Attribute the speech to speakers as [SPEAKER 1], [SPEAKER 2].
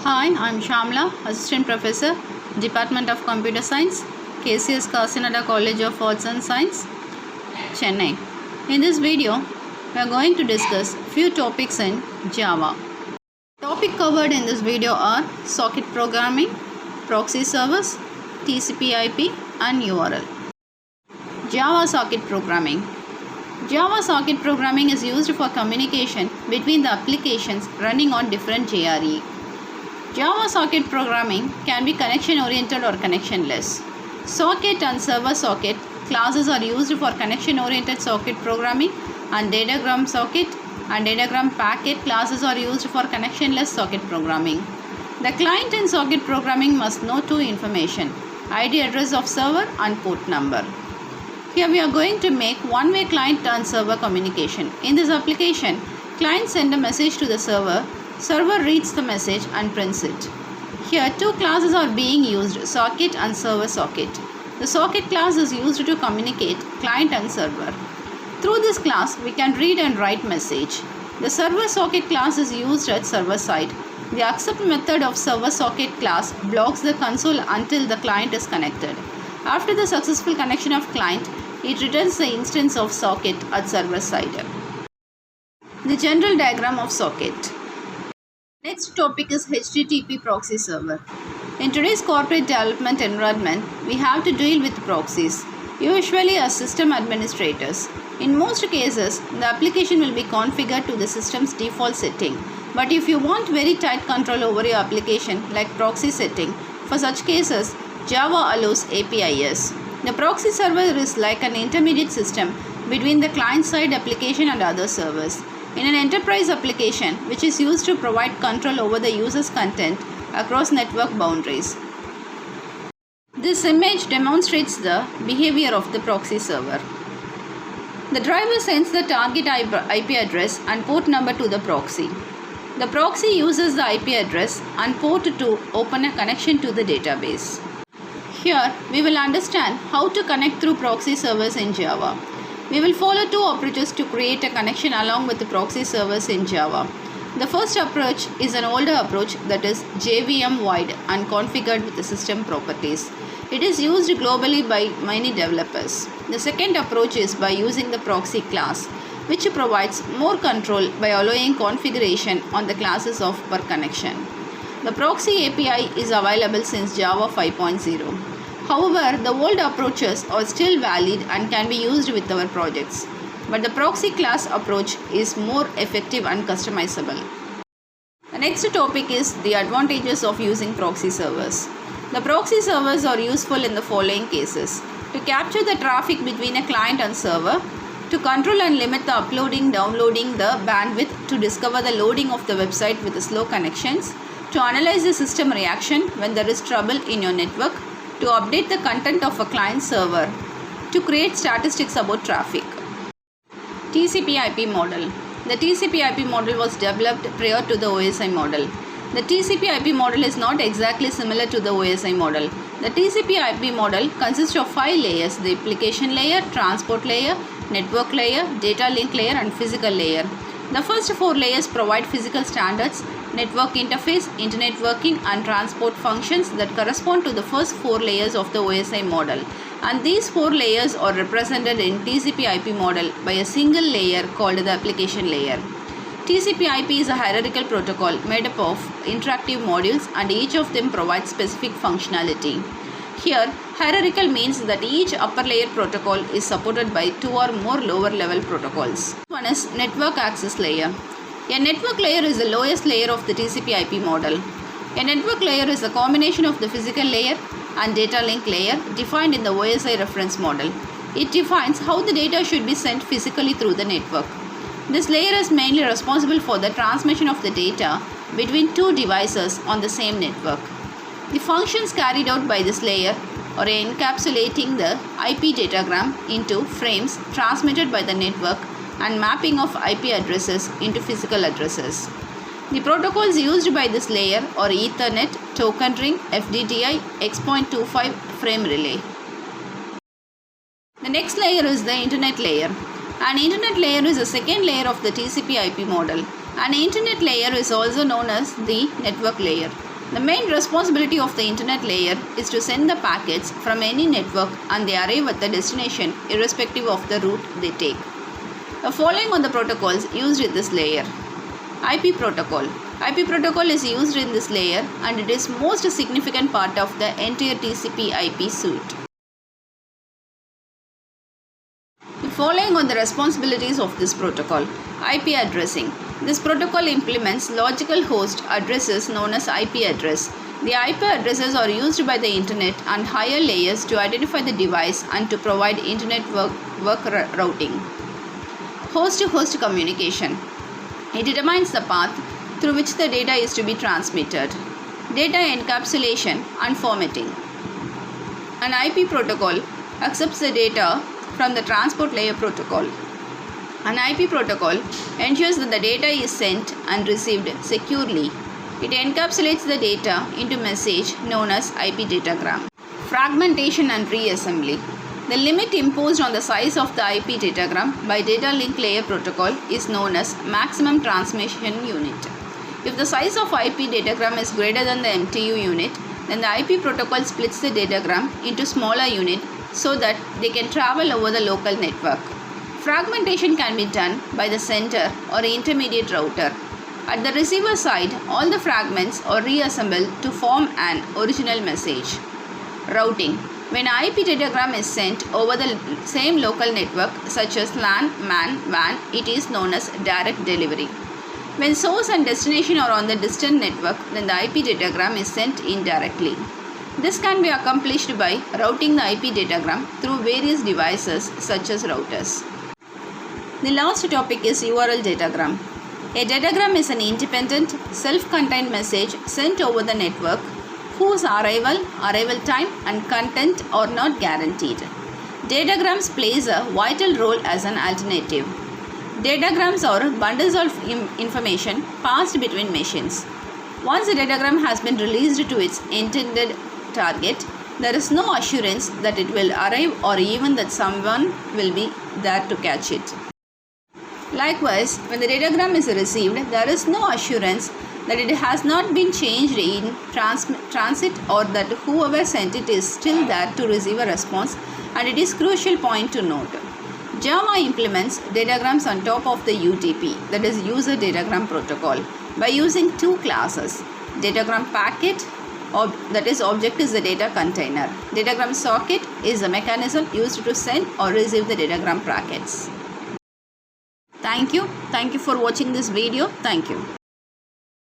[SPEAKER 1] Hi, I'm Shamla, Assistant Professor, Department of Computer Science, KCS Kasinada College of Arts and Science, Chennai. In this video, we are going to discuss few topics in Java. Topic covered in this video are socket programming, proxy servers, TCP/IP, and URL. Java socket programming. Java socket programming is used for communication between the applications running on different JRE. Java socket programming can be connection oriented or connectionless. Socket and server socket classes are used for connection oriented socket programming, and datagram socket and datagram packet classes are used for connectionless socket programming. The client in socket programming must know two information: ID address of server and port number. Here we are going to make one-way client and server communication. In this application, client sends a message to the server. Server reads the message and prints it. Here two classes are being used, socket and server socket. The socket class is used to communicate client and server. Through this class, we can read and write message. The server socket class is used at server side. The accept method of server socket class blocks the console until the client is connected. After the successful connection of client, it returns the instance of socket at server side. The general diagram of socket. Next topic is HTTP proxy server. In today's corporate development environment, we have to deal with proxies, usually as system administrators. In most cases, the application will be configured to the system's default setting. But if you want very tight control over your application, like proxy setting, for such cases, Java allows APIs. The proxy server is like an intermediate system between the client-side application and other servers. In an enterprise application, which is used to provide control over the user's content across network boundaries. This image demonstrates the behavior of the proxy server. The driver sends the target IP address and port number to the proxy. The proxy uses the IP address and port to open a connection to the database. Here, we will understand how to connect through proxy servers in Java. We will follow two approaches to create a connection along with the proxy servers in Java. The first approach is an older approach, that is JVM wide and configured with the system properties. It is used globally by many developers. The second approach is by using the proxy class, which provides more control by allowing configuration on the classes of per connection. The proxy API is available since Java 5.0. However, the old approaches are still valid and can be used with our projects. But the proxy class approach is more effective and customizable. The next topic is the advantages of using proxy servers. The proxy servers are useful in the following cases: to capture the traffic between a client and server, to control and limit the uploading, downloading, the bandwidth, to discover the loading of the website with the slow connections, to analyze the system reaction when there is trouble in your network, to update the content of a client server, to create statistics about traffic. TCP/IP model. The TCP/IP model was developed prior to the OSI model. The TCP/IP model is not exactly similar to the OSI model. The TCP/IP model consists of 5 layers: the application layer, transport layer, network layer, data link layer, and physical layer. The first 4 layers provide physical standards, network interface, internet working, and transport functions that correspond to the first 4 layers of the OSI model. And these 4 layers are represented in TCP/IP model by a single layer called the application layer. TCP/IP is a hierarchical protocol made up of interactive modules, and each of them provides specific functionality. Here, hierarchical means that each upper layer protocol is supported by 2 or more lower level protocols. One is network access layer. A network layer is the lowest layer of the TCP/IP model. A network layer is a combination of the physical layer and data link layer defined in the OSI reference model. It defines how the data should be sent physically through the network. This layer is mainly responsible for the transmission of the data between two devices on the same network. The functions carried out by this layer are encapsulating the IP datagram into frames transmitted by the network and mapping of IP addresses into physical addresses. The protocols used by this layer are Ethernet, Token Ring, FDDI, X.25 frame relay. The next layer is the internet layer. An internet layer is a second layer of the TCP/IP model. An internet layer is also known as the network layer. The main responsibility of the internet layer is to send the packets from any network and they arrive at the destination irrespective of the route they take. The following are the protocols used in this layer. IP protocol. IP protocol is used in this layer and it is most significant part of the entire TCP/IP suite. The following are the responsibilities of this protocol. IP addressing. This protocol implements logical host addresses known as IP address. The IP addresses are used by the internet and higher layers to identify the device and to provide internet work routing. Host-to-host communication. It determines the path through which the data is to be transmitted. Data encapsulation and formatting. An IP protocol accepts the data from the transport layer protocol. An IP protocol ensures that the data is sent and received securely. It encapsulates the data into message known as IP datagram. Fragmentation and reassembly. The limit imposed on the size of the IP datagram by data link layer protocol is known as maximum transmission unit. If the size of IP datagram is greater than the MTU unit, then the IP protocol splits the datagram into smaller units so that they can travel over the local network. Fragmentation can be done by the sender or intermediate router. At the receiver side, all the fragments are reassembled to form an original message. Routing. When an IP datagram is sent over the same local network such as LAN, MAN, WAN, it is known as direct delivery. When source and destination are on the distant network, then the IP datagram is sent indirectly. This can be accomplished by routing the IP datagram through various devices such as routers. The last topic is URL datagram. A datagram is an independent, self-contained message sent over the network whose arrival time and content are not guaranteed. Datagrams plays a vital role as an alternative. Datagrams are bundles of information passed between machines. Once a datagram has been released to its intended target, there is no assurance that it will arrive or even that someone will be there to catch it. Likewise, when the datagram is received, there is no assurance that it has not been changed in transit or that whoever sent it is still there to receive a response, and it is a crucial point to note. Java implements datagrams on top of the UDP, that is User Datagram Protocol, by using two classes. Datagram packet, that is object is the data container. Datagram socket is a mechanism used to send or receive the datagram packets. Thank you for watching this video. Thank you.